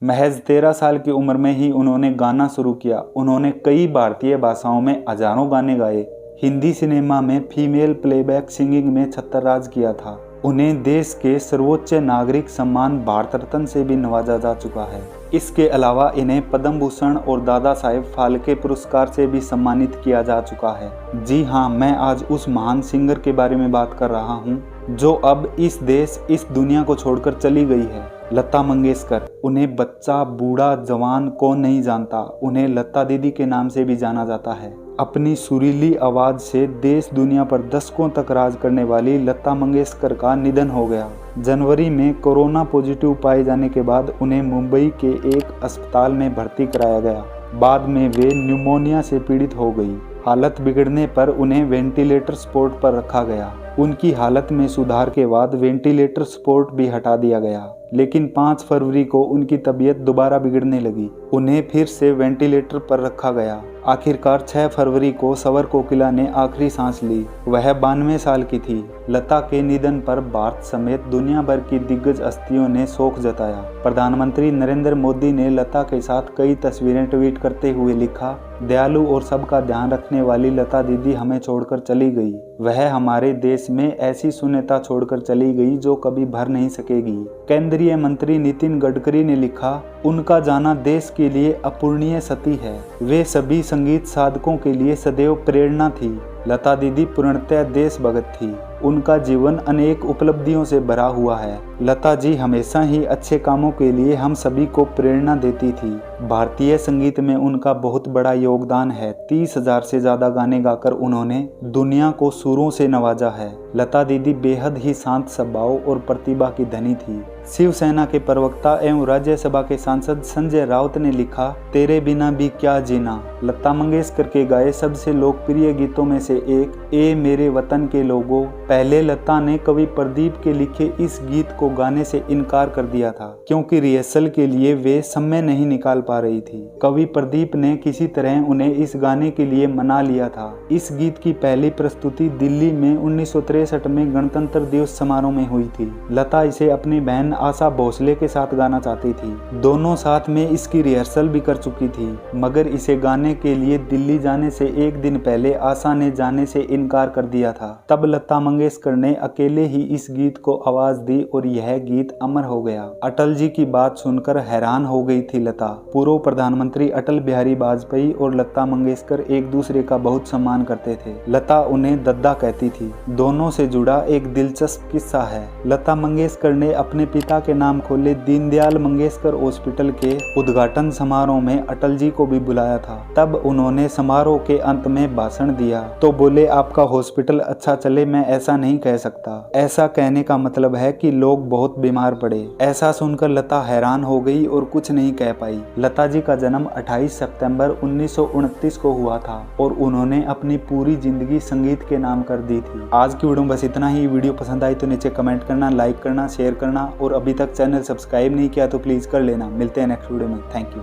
महज 13 साल की उम्र में ही उन्होंने गाना शुरू किया। उन्होंने कई भारतीय भाषाओं में हजारों गाने गाए। हिंदी सिनेमा में फीमेल प्लेबैक सिंगिंग में छत्रराज किया था। उन्हें देश के सर्वोच्च नागरिक सम्मान भारत रत्न से भी नवाजा जा चुका है। इसके अलावा इन्हें पद्म भूषण और दादा साहेब फाल्के पुरस्कार से भी सम्मानित किया जा चुका है। जी हाँ, मैं आज उस महान सिंगर के बारे में बात कर रहा हूँ जो अब इस देश इस दुनिया को छोड़कर चली गई है। लता मंगेशकर। उन्हें बच्चा बूढ़ा जवान कौन नहीं जानता। उन्हें लता दीदी के नाम से भी जाना जाता है। अपनी सुरीली आवाज़ से देश दुनिया पर दशकों तक राज करने वाली लता मंगेशकर का निधन हो गया। जनवरी में कोरोना पॉजिटिव पाए जाने के बाद उन्हें मुंबई के एक अस्पताल में भर्ती कराया गया। बाद में वे न्यूमोनिया से पीड़ित हो गई। हालत बिगड़ने पर उन्हें वेंटिलेटर सपोर्ट पर रखा गया। उनकी हालत में सुधार के बाद वेंटिलेटर सपोर्ट भी हटा दिया गया, लेकिन 5 फरवरी को उनकी तबीयत दोबारा बिगड़ने लगी। उन्हें फिर से वेंटिलेटर पर रखा गया। आखिरकार 6 फरवरी को सवर कोकिला ने आखिरी सांस ली। वह 92 साल की थी। लता के निधन पर भारत समेत दुनिया भर की दिग्गज हस्तियों ने शोक जताया। प्रधानमंत्री नरेंद्र मोदी ने लता के साथ कई तस्वीरें ट्वीट करते हुए लिखा, दयालु और सबका ध्यान रखने वाली लता दीदी हमें छोड़कर चली गई। वह हमारे देश में ऐसी शून्यता छोड़कर चली गई जो कभी भर नहीं सकेगी। केंद्रीय मंत्री नितिन गडकरी ने लिखा, उनका जाना देश के लिए अपूर्णीय क्षति है। वे सभी संगीत साधकों के लिए सदैव प्रेरणा थी। लता दीदी पूर्णतः देशभक्त थी। उनका जीवन अनेक उपलब्धियों से भरा हुआ है। लता जी हमेशा ही अच्छे कामों के लिए हम सभी को प्रेरणा देती थी। भारतीय संगीत में उनका बहुत बड़ा योगदान है। 30,000 से ज्यादा गाने गाकर उन्होंने दुनिया को सुरों से नवाजा है। लता दीदी बेहद ही शांत स्वभाव और प्रतिभा की धनी थी। शिवसेना के प्रवक्ता एवं राज्यसभा के सांसद संजय राउत ने लिखा, तेरे बिना भी क्या जीना। लता मंगेशकर के गाए सबसे लोकप्रिय गीतों में से एक ए मेरे वतन के लोगों। पहले लता ने कवि प्रदीप के लिखे इस गीत को गाने से इनकार कर दिया था, क्योंकि रिहर्सल के लिए वे समय नहीं निकाल पा रही थी। कवि प्रदीप ने किसी तरह उन्हें इस गाने के लिए मना लिया था। इस गीत की पहली प्रस्तुति दिल्ली में 1963 में गणतंत्र दिवस समारोह में हुई थी। लता इसे अपनी बहन आशा भोसले के साथ गाना चाहती थी। दोनों साथ में इसकी रिहर्सल भी कर चुकी थी, मगर इसे गाने के लिए दिल्ली जाने से एक दिन पहले आशा ने जाने से इनकार कर दिया था। तब लता मंगेशकर ने अकेले ही इस गीत को आवाज दी और यह गीत अमर हो गया। अटल जी की बात सुनकर हैरान हो गई थी लता। पूर्व प्रधानमंत्री अटल बिहारी वाजपेयी और लता मंगेशकर एक दूसरे का बहुत सम्मान करते थे। लता उन्हें दद्दा कहती थी। दोनों से जुड़ा एक दिलचस्प किस्सा है। लता मंगेशकर ने अपने पिता के नाम खोले दीनदयाल मंगेशकर हॉस्पिटल के उद्घाटन समारोह में अटल जी को भी बुलाया था। तब उन्होंने समारोह के अंत में भाषण दिया तो बोले, आपका हॉस्पिटल अच्छा चले मैं ऐसा नहीं कह सकता। ऐसा कहने का मतलब है कि लोग बहुत बीमार पड़े। ऐसा सुनकर लता हैरान हो गई और कुछ नहीं कह पाई। लता जी का जन्म 28 सितंबर 1929 को हुआ था और उन्होंने अपनी पूरी जिंदगी संगीत के नाम कर दी थी। आज की वीडियो में बस इतना ही। वीडियो पसंद आई तो नीचे कमेंट करना, लाइक करना, शेयर करना और अभी तक चैनल सब्सक्राइब नहीं किया तो प्लीज कर लेना। मिलते हैं नेक्स्ट वीडियो में। Thank you.